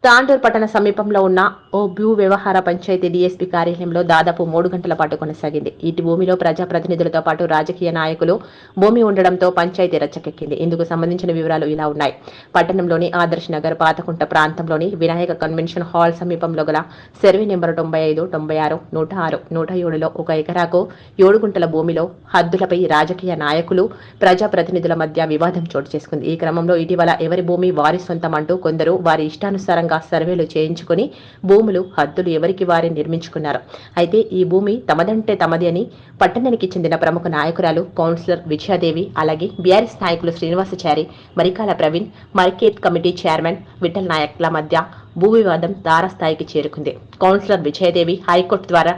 తాండూర్ పట్టణ సమీపంలో ఉన్న ఓ భూ వ్యవహార పంచాయతీ డీఎస్పీ కార్యాలయంలో దాదాపు 3 గంటల పాటు కొనసాగింది. ఇటు భూమిలో ప్రజాప్రతినిధులతో పాటు రాజకీయ నాయకులు భూమి ఉండడంతో పంచాయతీ రచ్చకెక్కింది. ఇందుకు సంబంధించిన వివరాలు ఇలా ఉన్నాయి. పట్టణంలోని ఆదర్శ్ నగర్ పాతకుంట ప్రాంతంలోని వినాయక కన్వెన్షన్ హాల్ సమీపంలో గల సర్వే నెంబర్ 95, 96, 106, 107లో 1 ఎకరాకు 7 గుంటల భూమిలో హద్దులపై రాజకీయ నాయకులు ప్రజాప్రతినిధుల మధ్య వివాదం చోటు చేసుకుంది. ఈ క్రమంలో ఇటీవల ఎవరి భూమి వారి సొంతం అంటూ కొందరు వారి ఇష్టానుసారంగా సర్వేలు చేయించుకుని భూములు హద్దులు ఎవరికి వారే నిర్మించుకున్నారు. అయితే ఈ భూమి తమదంటే తమది అని పట్టణానికి చెందిన ప్రముఖ నాయకురాలు కౌన్సిలర్ విజయాదేవి, అలాగే బీఆర్ఎస్ నాయకులు Srinivasachari, Marikala Praveen, market committee chairman Vithal నాయక్ల మధ్య భూ వివాదం తారస్థాయికి చేరుకుంది. కౌన్సిలర్ విజయాదేవి హైకోర్టు ద్వారా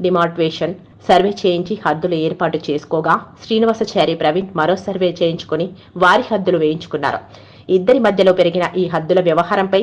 డిమార్ట్వేషన్ సర్వే చేయించి హద్దులు ఏర్పాటు చేసుకోగా శ్రీనివాసాచారి ప్రవీణ్ మరో సర్వే చేయించుకుని వారి హద్దులు వేయించుకున్నారు. ఇద్దరి మధ్యలో పెరిగిన ఈ హద్దుల వ్యవహారంపై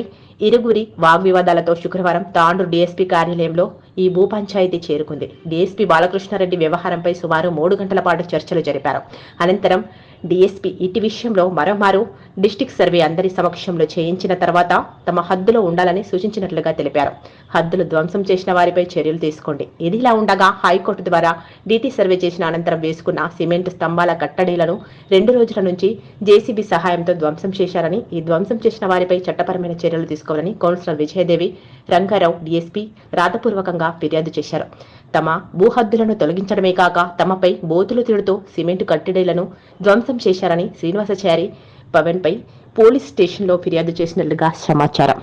ఇరువురి వాగ్వివాదాలతో శుక్రవారం తాండూరు డీఎస్పీ కార్యాలయంలో ఈ భూ పంచాయతీ చేరుకుంది. డీఎస్పీ బాలకృష్ణారెడ్డి వ్యవహారంపై సుమారు 3 గంటల పాటు చర్చలు జరిపారు. అనంతరం డీఎస్పీ ఇటు విషయంలో మరోమారు డిస్టిక్ సర్వే అందరి సమక్షంలో చేయించిన తర్వాత తమ హద్దులో ఉండాలని సూచించినట్లుగా తెలిపారు. హద్దులు ధ్వంసం చేసిన వారిపై చర్యలు తీసుకోండి. ఇదిలా ఉండగా హైకోర్టు ద్వారా డీటీ సర్వే చేసిన అనంతరం వేసుకున్న సిమెంట్ స్తంభాల కట్టడీలను 2 రోజుల నుంచి జేసీబీ సహాయంతో ధ్వంసం చేశారని, ఈ ధ్వంసం చేసిన వారిపై చట్టపరమైన చర్యలు తీసుకోవాలని కౌన్సిలర్ విజయదేవి రంగారావు డీఎస్పీ రాతపూర్వకంగా ఫిర్యాదు చేశారు. తమ భూహద్దులను తొలగించడమే కాక తమపై బోతులు తిడుతూ సిమెంట్ కట్టడీలను ధ్వంసం చేశారని శ్రీనివాసాచారి పవన్పై పోలీస్ స్టేషన్లో ఫిర్యాదు చేసినట్లుగా సమాచారం.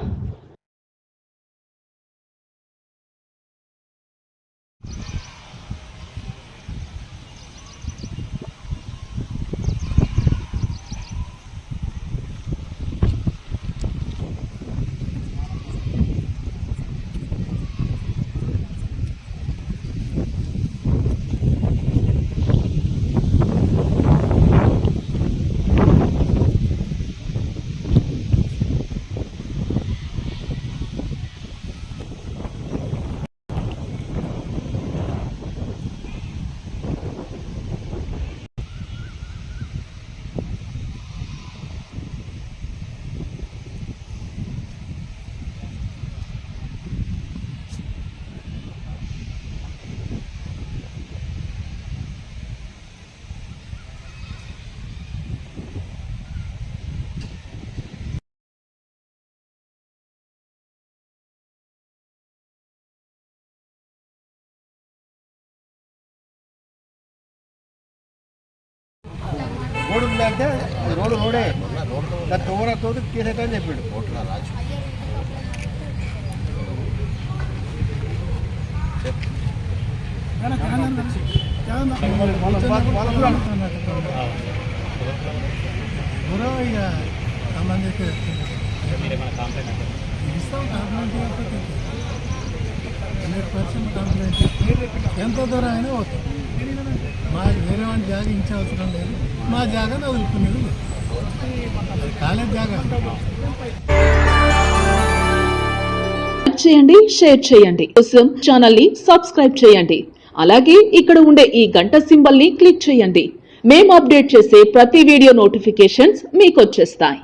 రోడ్డు అంటే రోడే తోరతో కేసేటని చెప్పాడు. ఎంతో దూరం అయినా అవుతుంది. మా వేరే వాడిని జాగా ఇచ్చే అవసరం లేదు. మా జాగా వదులుకునేది కాలేజ్ జాగా. చేయండి, షేర్ చేయండి, కోసం ఛానల్ ని సబ్స్క్రైబ్ చేయండి. అలాగే ఇక్కడ ఉండే ఈ గంట సింబల్ ని క్లిక్ చేయండి. మేము అప్డేట్ చేసే ప్రతి వీడియో నోటిఫికేషన్స్ మీకు వచ్చేస్తాయి.